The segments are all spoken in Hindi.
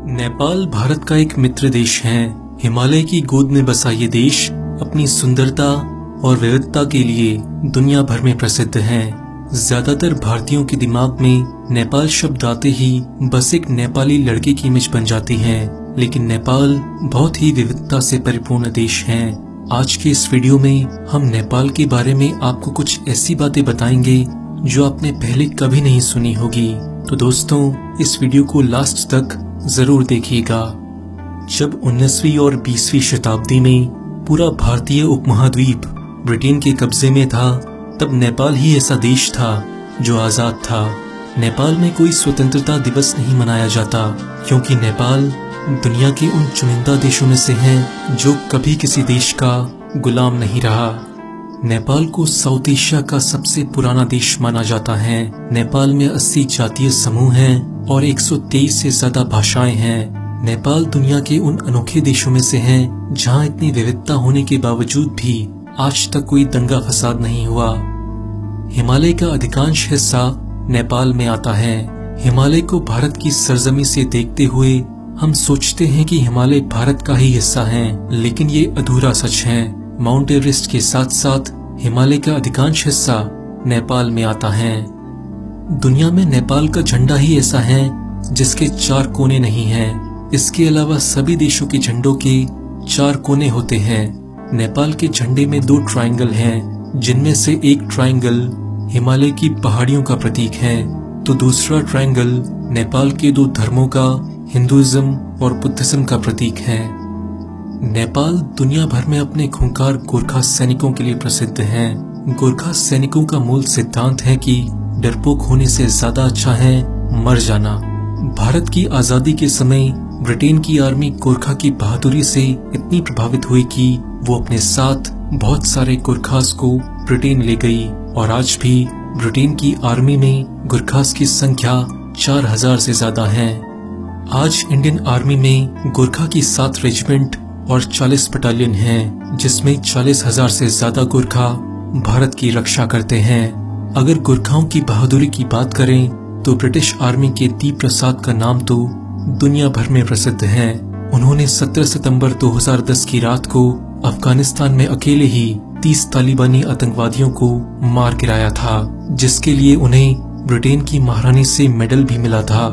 नेपाल भारत का एक मित्र देश है। हिमालय की गोद में बसा ये देश अपनी सुंदरता और विविधता के लिए दुनिया भर में प्रसिद्ध है। ज्यादातर भारतीयों के दिमाग में नेपाल शब्द आते ही बस एक नेपाली लड़के की इमेज बन जाती है, लेकिन नेपाल बहुत ही विविधता से परिपूर्ण देश है। आज के इस वीडियो में हम नेपाल के बारे में आपको कुछ ऐसी बातें बताएंगे जो आपने पहले कभी नहीं सुनी होगी। तो दोस्तों, इस वीडियो को लास्ट तक जरूर देखिएगा। जब 19वीं और 20वीं शताब्दी में पूरा भारतीय उपमहाद्वीप ब्रिटेन के कब्जे में था, तब नेपाल ही ऐसा देश था जो आजाद था। नेपाल में कोई स्वतंत्रता दिवस नहीं मनाया जाता, क्योंकि नेपाल दुनिया के उन चुनिंदा देशों में से है जो कभी किसी देश का गुलाम नहीं रहा। नेपाल को साउथ एशिया का सबसे पुराना देश माना जाता है। नेपाल में 80 जातीय समूह हैं और 123 से ज्यादा भाषाएं हैं। नेपाल दुनिया के उन अनोखे देशों में से है जहां इतनी विविधता होने के बावजूद भी आज तक कोई दंगा फसाद नहीं हुआ। हिमालय का अधिकांश हिस्सा नेपाल में आता है। हिमालय को भारत की सरजमी से देखते हुए हम सोचते हैं कि हिमालय भारत का ही हिस्सा है, लेकिन ये अधूरा सच है। माउंट एवरेस्ट के साथ साथ हिमालय का अधिकांश हिस्सा नेपाल में आता है। दुनिया में नेपाल का झंडा ही ऐसा है जिसके 4 कोने नहीं हैं। इसके अलावा सभी देशों के झंडों के 4 कोने होते हैं। नेपाल के झंडे में 2 ट्रायंगल हैं, जिनमें से एक ट्रायंगल हिमालय की पहाड़ियों का प्रतीक है, तो दूसरा ट्रायंगल नेपाल के 2 धर्मों का, हिंदुइज्म और बुद्धिज्म का प्रतीक है। नेपाल दुनिया भर में अपने खूंखार गोरखा सैनिकों के लिए प्रसिद्ध है। गोरखा सैनिकों का मूल सिद्धांत है कि डरपोक होने से ज्यादा अच्छा है मर जाना। भारत की आजादी के समय ब्रिटेन की आर्मी गोरखा की बहादुरी से इतनी प्रभावित हुई कि वो अपने साथ बहुत सारे गोरखास को ब्रिटेन ले गई, और आज भी ब्रिटेन की आर्मी में गोरखास की संख्या 4000 से ज्यादा है। आज इंडियन आर्मी में गोरखा की 7 रेजिमेंट और 40 बटालियन हैं, जिसमें 40,000 से ज्यादा गोरखा भारत की रक्षा करते हैं। अगर गोरखाओं की बहादुरी की बात करें तो ब्रिटिश आर्मी के दी प्रसाद का नाम तो दुनिया भर में प्रसिद्ध है। उन्होंने 17 सितंबर 2010 की रात को अफगानिस्तान में अकेले ही 30 तालिबानी आतंकवादियों को मार गिराया था, जिसके लिए उन्हें ब्रिटेन की महारानी से मेडल भी मिला था।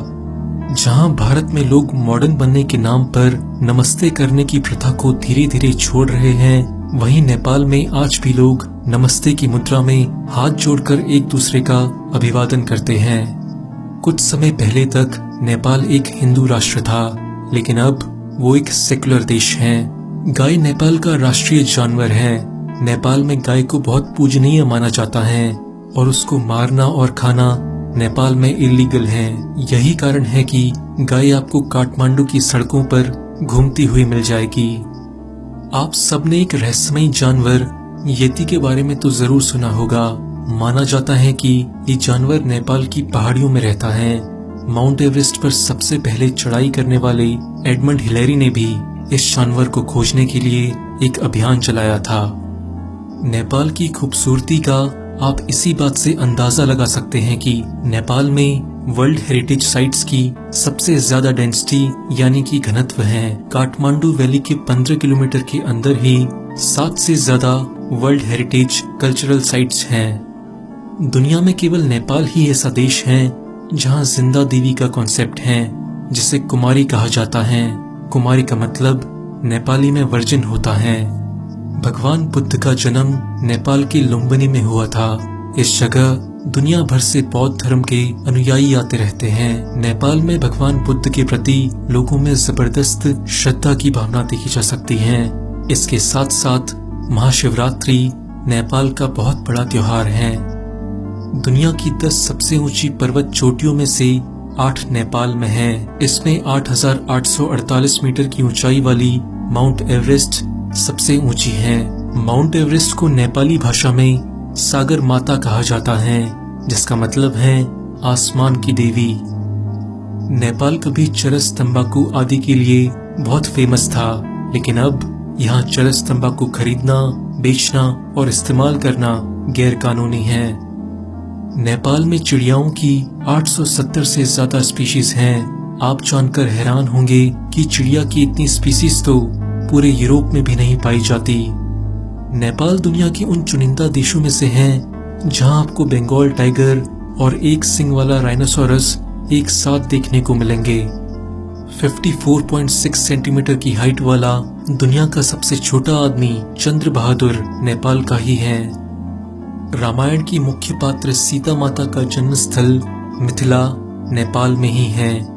जहां भारत में लोग मॉडर्न बनने के नाम पर नमस्ते करने की प्रथा को धीरे धीरे छोड़ रहे हैं, वहीं नेपाल में आज भी लोग नमस्ते की मुद्रा में हाथ जोड़कर एक दूसरे का अभिवादन करते हैं। कुछ समय पहले तक नेपाल एक हिंदू राष्ट्र था, लेकिन अब वो एक सेकुलर देश है। गाय नेपाल का राष्ट्रीय जानवर है। नेपाल में गाय को बहुत पूजनीय माना जाता है और उसको मारना और खाना नेपाल में इलीगल है। यही कारण है कि गाय आपको काठमांडू की सड़कों पर घूमती हुई मिल जाएगी। आप सबने एक रहस्यमयी जानवर येती के बारे में तो जरूर सुना होगा। माना जाता है कि ये जानवर नेपाल की पहाड़ियों में रहता है। माउंट एवरेस्ट पर सबसे पहले चढ़ाई करने वाले एडमंड हिलेरी ने भी इस जानवर को खोजने के लिए एक अभियान चलाया था। नेपाल की खूबसूरती का आप इसी बात से अंदाजा लगा सकते हैं कि नेपाल में वर्ल्ड हेरिटेज साइट्स की सबसे ज्यादा डेंसिटी यानी कि घनत्व है। काठमांडू वैली के 15 किलोमीटर के अंदर ही 7 से ज्यादा वर्ल्ड हेरिटेज कल्चरल साइट्स हैं। दुनिया में केवल नेपाल ही ऐसा देश है जहां जिंदा देवी का कॉन्सेप्ट है, जिसे कुमारी कहा जाता है। कुमारी का मतलब नेपाली में वर्जिन होता है। भगवान बुद्ध का जन्म नेपाल के लुम्बिनी में हुआ था। इस जगह दुनिया भर से बौद्ध धर्म के अनुयायी आते रहते हैं। नेपाल में भगवान बुद्ध के प्रति लोगों में जबरदस्त श्रद्धा की भावना देखी जा सकती है। इसके साथ साथ महाशिवरात्रि नेपाल का बहुत बड़ा त्योहार है। दुनिया की 10 सबसे ऊंची पर्वत चोटियों में से 8 नेपाल में है। इसमें 8,848 मीटर की ऊंचाई वाली माउंट एवरेस्ट सबसे ऊंची है। माउंट एवरेस्ट को नेपाली भाषा में सागर माता कहा जाता है, जिसका मतलब है आसमान की देवी। नेपाल कभी चरस तंबाकू आदि के लिए बहुत फेमस था, लेकिन अब यहाँ चरस तंबाकू खरीदना, बेचना और इस्तेमाल करना गैर कानूनी है। नेपाल में चिड़ियाओं की 870 से ज्यादा स्पीशीज हैं। आप जानकर हैरान होंगे कि चिड़िया की इतनी स्पीसीज तो पूरे यूरोप में भी नहीं पाई जाती। नेपाल दुनिया के उन चुनिंदा देशों में से है जहां आपको बंगाल टाइगर और एक सिंग वाला राइनोसोरस एक साथ देखने को मिलेंगे। 54.6 सेंटीमीटर की हाइट वाला दुनिया का सबसे छोटा आदमी चंद्र बहादुर नेपाल का ही है। रामायण की मुख्य पात्र सीता माता का जन्म स्थल मिथिला नेपाल में ही है।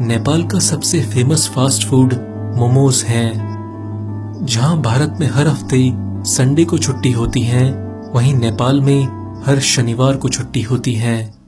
नेपाल का सबसे फेमस फास्ट फूड मोमोज है। जहां भारत में हर हफ्ते संडे को छुट्टी होती है, वहीं नेपाल में हर शनिवार को छुट्टी होती है।